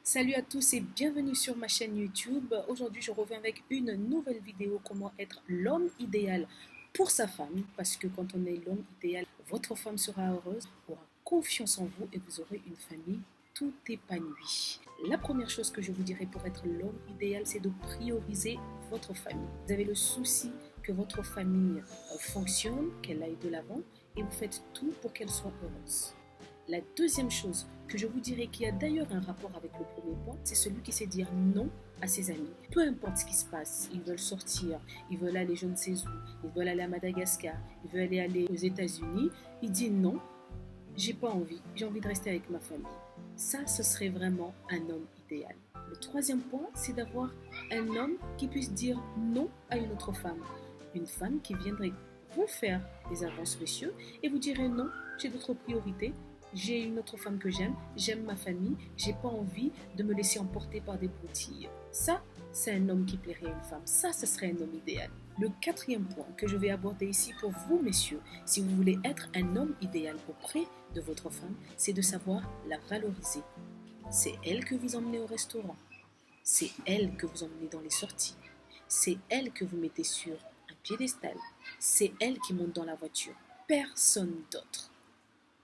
Salut à tous et bienvenue sur ma chaîne YouTube. Aujourd'hui, je reviens avec une nouvelle vidéo, comment être l'homme idéal pour sa femme. Parce que quand on est l'homme idéal, votre femme sera heureuse, aura confiance en vous et vous aurez une famille tout épanouie. La première chose que je vous dirais pour être l'homme idéal, c'est de prioriser votre famille. Vous avez le souci que votre famille fonctionne, qu'elle aille de l'avant et vous faites tout pour qu'elle soit heureuse. La deuxième chose que je vous dirais qui a d'ailleurs un rapport avec le premier point, c'est celui qui sait dire non à ses amis. Peu importe ce qui se passe, ils veulent sortir, ils veulent aller je ne sais où, ils veulent aller à Madagascar, ils veulent aller aux États-Unis, il dit non, j'ai pas envie, j'ai envie de rester avec ma famille. Ça, ce serait vraiment un homme idéal. Le troisième point, c'est d'avoir un homme qui puisse dire non à une autre femme. Une femme qui viendrait vous faire des avances, messieurs, et vous direz non, j'ai d'autres priorités, j'ai une autre femme que j'aime ma famille, j'ai pas envie de me laisser emporter par des broutilles. Ça, c'est un homme qui plairait à une femme. Ça, ce serait un homme idéal. Le quatrième point que je vais aborder ici pour vous, messieurs, si vous voulez être un homme idéal auprès de votre femme, c'est de savoir la valoriser. C'est elle que vous emmenez au restaurant. C'est elle que vous emmenez dans les sorties. C'est elle que vous mettez sur un piédestal. C'est elle qui monte dans la voiture. Personne d'autre.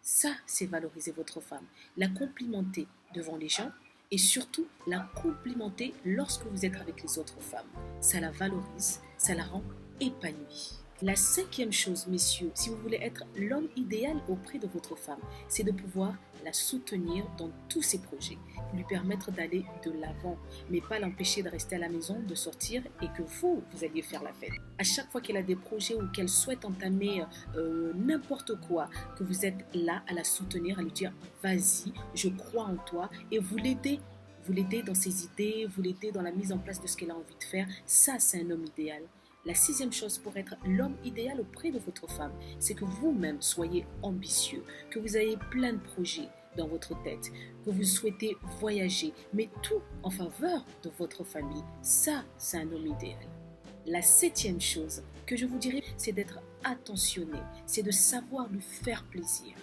Ça, c'est valoriser votre femme. La complimenter devant les gens et surtout la complimenter lorsque vous êtes avec les autres femmes. Ça la valorise, ça la rend épanouie. La cinquième chose, messieurs, si vous voulez être l'homme idéal auprès de votre femme, c'est de pouvoir la soutenir dans tous ses projets, lui permettre d'aller de l'avant, mais pas l'empêcher de rester à la maison, de sortir et que vous alliez faire la fête. À chaque fois qu'elle a des projets ou qu'elle souhaite entamer n'importe quoi, que vous êtes là à la soutenir, à lui dire vas-y, je crois en toi et vous l'aidez. Vous l'aidez dans ses idées, vous l'aidez dans la mise en place de ce qu'elle a envie de faire. Ça, c'est un homme idéal. La sixième chose pour être l'homme idéal auprès de votre femme, c'est que vous-même soyez ambitieux, que vous ayez plein de projets dans votre tête, que vous souhaitez voyager, mais tout en faveur de votre famille. Ça, c'est un homme idéal. La septième chose que je vous dirais, c'est d'être attentionné, c'est de savoir lui faire plaisir.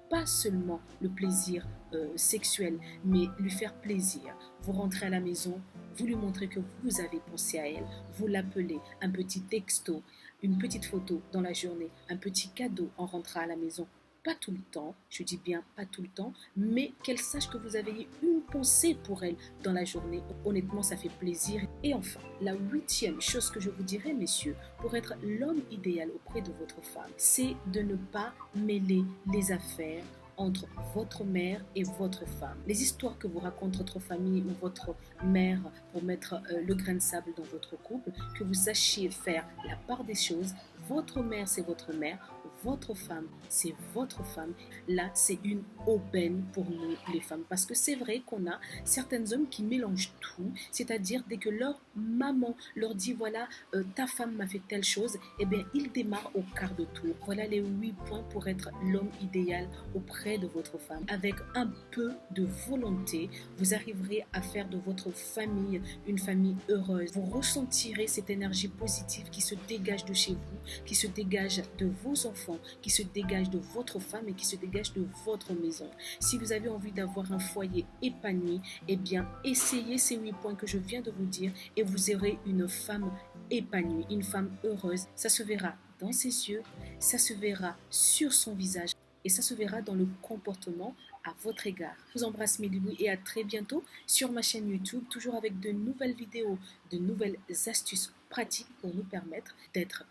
Pas seulement le plaisir sexuel, mais lui faire plaisir. Vous rentrez à la maison, vous lui montrez que vous avez pensé à elle, vous l'appelez, un petit texto, une petite photo dans la journée, un petit cadeau en rentrant à la maison. Pas tout le temps, je dis bien pas tout le temps, mais qu'elle sache que vous avez eu une pensée pour elle dans la journée. Honnêtement, ça fait plaisir. Et enfin, la huitième chose que je vous dirais, messieurs, pour être l'homme idéal auprès de votre femme, c'est de ne pas mêler les affaires entre votre mère et votre femme. Les histoires que vous raconte votre famille ou votre mère pour mettre le grain de sable dans votre couple, que vous sachiez faire la part des choses. Votre mère, c'est votre mère. Votre femme, c'est votre femme. Là, c'est une aubaine pour nous, les femmes. Parce que c'est vrai qu'on a certains hommes qui mélangent tout. C'est-à-dire, dès que leur maman leur dit, voilà, ta femme m'a fait telle chose, eh bien, ils démarrent au quart de tour. Voilà les 8 points pour être l'homme idéal auprès de votre femme. Avec un peu de volonté, vous arriverez à faire de votre famille une famille heureuse. Vous ressentirez cette énergie positive qui se dégage de chez vous, qui se dégage de vos enfants, qui se dégage de votre femme et qui se dégage de votre maison. Si vous avez envie d'avoir un foyer épanoui, eh bien, essayez ces 8 points que je viens de vous dire et vous aurez une femme épanouie, une femme heureuse. Ça se verra dans ses yeux, ça se verra sur son visage et ça se verra dans le comportement à votre égard. Je vous embrasse mes loulous et à très bientôt sur ma chaîne YouTube, toujours avec de nouvelles vidéos, de nouvelles astuces pratiques pour nous permettre d'être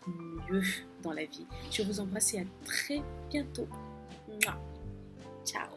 mieux dans la vie. Je vous embrasse et à très bientôt. Ciao.